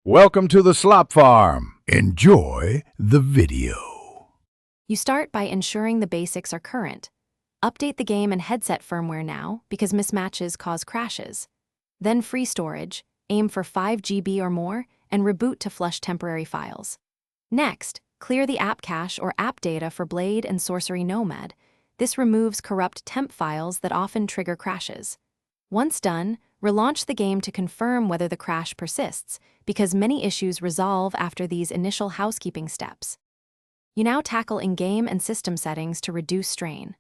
Welcome to the Slop Farm. Enjoy the video. You start by ensuring the basics are current. Update the game and headset firmware now because mismatches cause crashes. Then free storage, aim for 5 GB or more, and reboot to flush temporary files. Next, clear the app cache or app data for Blade and Sorcery Nomad. This removes corrupt temp files that often trigger crashes. Once done, relaunch the game to confirm whether the crash persists, because many issues resolve after these initial housekeeping steps. You now tackle in-game and system settings to reduce strain.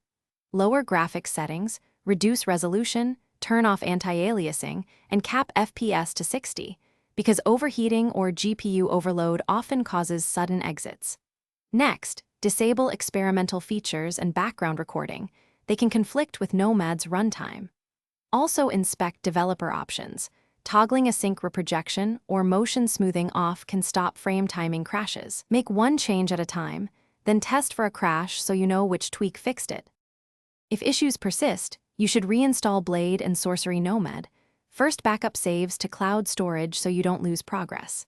Lower graphics settings, reduce resolution, turn off anti-aliasing, and cap FPS to 60, because overheating or GPU overload often causes sudden exits. Next, disable experimental features and background recording. They can conflict with Nomad's runtime. Also inspect developer options. Toggling async reprojection or motion smoothing off can stop frame timing crashes. Make one change at a time, then test for a crash so you know which tweak fixed it. If issues persist, you should reinstall Blade and Sorcery Nomad. First backup saves to cloud storage so you don't lose progress.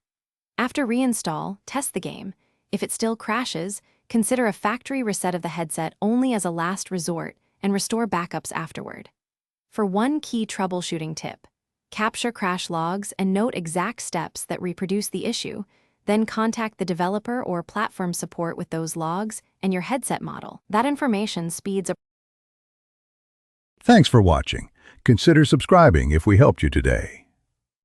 After reinstall, test the game. If it still crashes, consider a factory reset of the headset only as a last resort and restore backups afterward. For one key troubleshooting tip, capture crash logs and note exact steps that reproduce the issue, then contact the developer or platform support with those logs and your headset model. That information speeds up. Thanks for watching. Consider subscribing if we helped you today.